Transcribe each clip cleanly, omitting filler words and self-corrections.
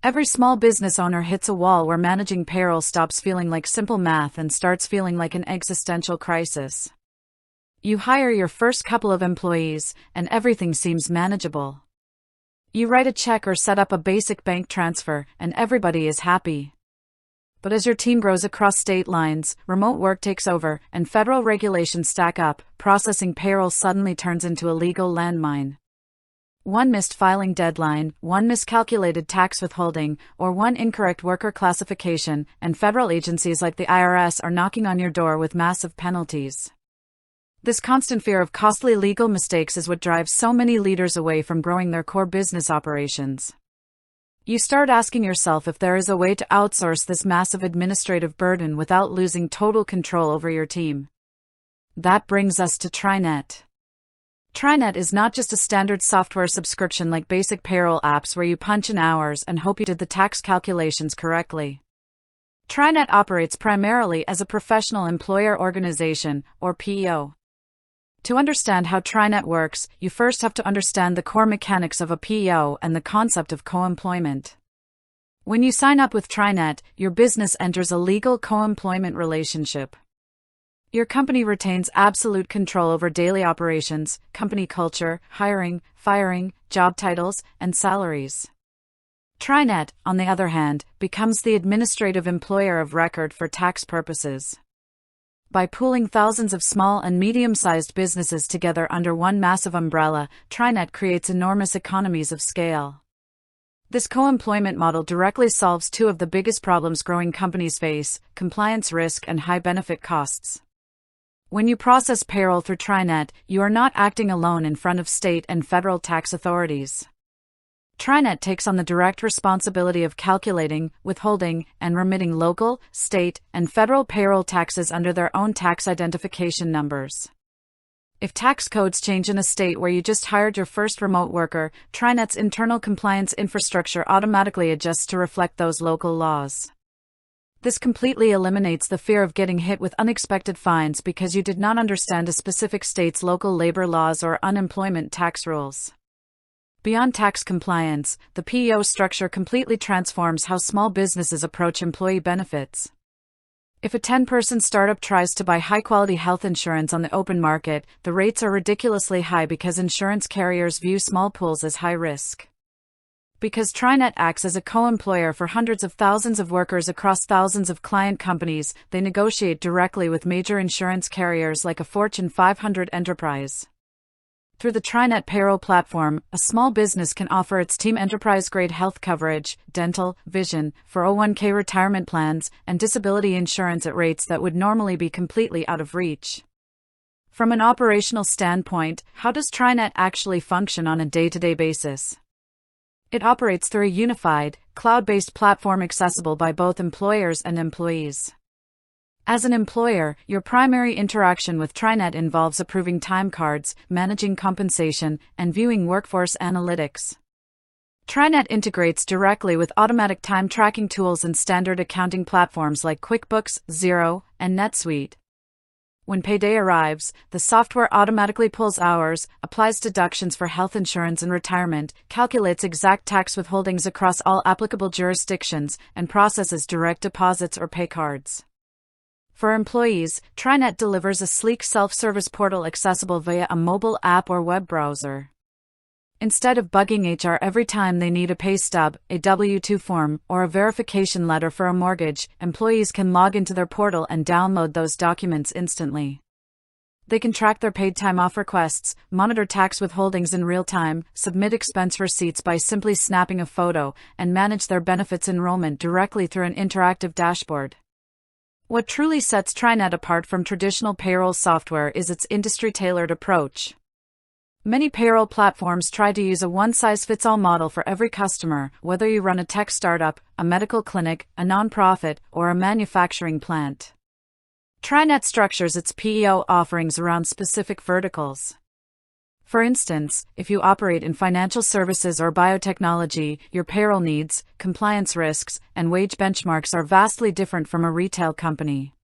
Every small business owner hits a wall where managing payroll stops feeling like simple math and starts feeling like an existential crisis. You hire your first couple of employees, and everything seems manageable. You write a check or set up a basic bank transfer, and everybody is happy. But as your team grows across state lines, remote work takes over, and federal regulations stack up, processing payroll suddenly turns into a legal landmine. One missed filing deadline, one miscalculated tax withholding, or one incorrect worker classification, and federal agencies like the IRS are knocking on your door with massive penalties. This constant fear of costly legal mistakes is what drives so many leaders away from growing their core business operations. You start asking yourself if there is a way to outsource this massive administrative burden without losing total control over your team. That brings us to TriNet. TriNet is not just a standard software subscription like basic payroll apps where you punch in hours and hope you did the tax calculations correctly. TriNet operates primarily as a professional employer organization, or PEO. To understand how TriNet works, you first have to understand the core mechanics of a PEO and the concept of co-employment. When you sign up with TriNet, your business enters a legal co-employment relationship. Your company retains absolute control over daily operations, company culture, hiring, firing, job titles, and salaries. TriNet, on the other hand, becomes the administrative employer of record for tax purposes. By pooling thousands of small and medium-sized businesses together under one massive umbrella, TriNet creates enormous economies of scale. This co-employment model directly solves two of the biggest problems growing companies face: compliance risk and high benefit costs. When you process payroll through TriNet, you are not acting alone in front of state and federal tax authorities. TriNet takes on the direct responsibility of calculating, withholding, and remitting local, state, and federal payroll taxes under their own tax identification numbers. If tax codes change in a state where you just hired your first remote worker, TriNet's internal compliance infrastructure automatically adjusts to reflect those local laws. This completely eliminates the fear of getting hit with unexpected fines because you did not understand a specific state's local labor laws or unemployment tax rules. Beyond tax compliance, the PEO structure completely transforms how small businesses approach employee benefits. If a 10-person startup tries to buy high-quality health insurance on the open market, the rates are ridiculously high because insurance carriers view small pools as high risk. Because TriNet acts as a co-employer for hundreds of thousands of workers across thousands of client companies, they negotiate directly with major insurance carriers like a Fortune 500 enterprise. Through the TriNet Payroll platform, a small business can offer its team enterprise-grade health coverage, dental, vision, 401k retirement plans, and disability insurance at rates that would normally be completely out of reach. From an operational standpoint, how does TriNet actually function on a day-to-day basis? It operates through a unified, cloud-based platform accessible by both employers and employees. As an employer, your primary interaction with TriNet involves approving time cards, managing compensation, and viewing workforce analytics. TriNet integrates directly with automatic time tracking tools and standard accounting platforms like QuickBooks, Xero, and NetSuite. When payday arrives, the software automatically pulls hours, applies deductions for health insurance and retirement, calculates exact tax withholdings across all applicable jurisdictions, and processes direct deposits or pay cards. For employees, TriNet delivers a sleek self-service portal accessible via a mobile app or web browser. Instead of bugging HR every time they need a pay stub, a W-2 form, or a verification letter for a mortgage, employees can log into their portal and download those documents instantly. They can track their paid time off requests, monitor tax withholdings in real time, submit expense receipts by simply snapping a photo, and manage their benefits enrollment directly through an interactive dashboard. What truly sets TriNet apart from traditional payroll software is its industry-tailored approach. Many payroll platforms try to use a one-size-fits-all model for every customer, whether you run a tech startup, a medical clinic, a nonprofit, or a manufacturing plant. TriNet structures its PEO offerings around specific verticals. For instance, if you operate in financial services or biotechnology, your payroll needs, compliance risks, and wage benchmarks are vastly different from a retail company.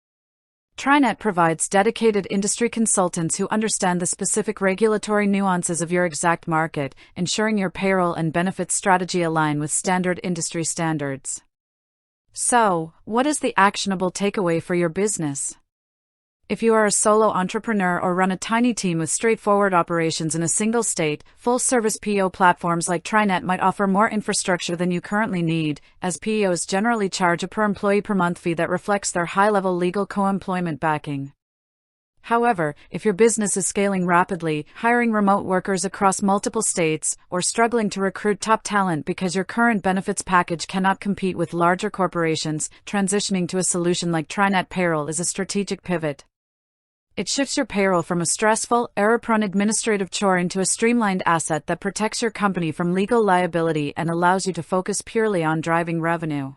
TriNet provides dedicated industry consultants who understand the specific regulatory nuances of your exact market, ensuring your payroll and benefits strategy align with standard industry standards. So, what is the actionable takeaway for your business? If you are a solo entrepreneur or run a tiny team with straightforward operations in a single state, full-service PEO platforms like TriNet might offer more infrastructure than you currently need, as PEOs generally charge a per-employee per month fee that reflects their high-level legal co-employment backing. However, if your business is scaling rapidly, hiring remote workers across multiple states, or struggling to recruit top talent because your current benefits package cannot compete with larger corporations, transitioning to a solution like TriNet Payroll is a strategic pivot. It shifts your payroll from a stressful, error-prone administrative chore into a streamlined asset that protects your company from legal liability and allows you to focus purely on driving revenue.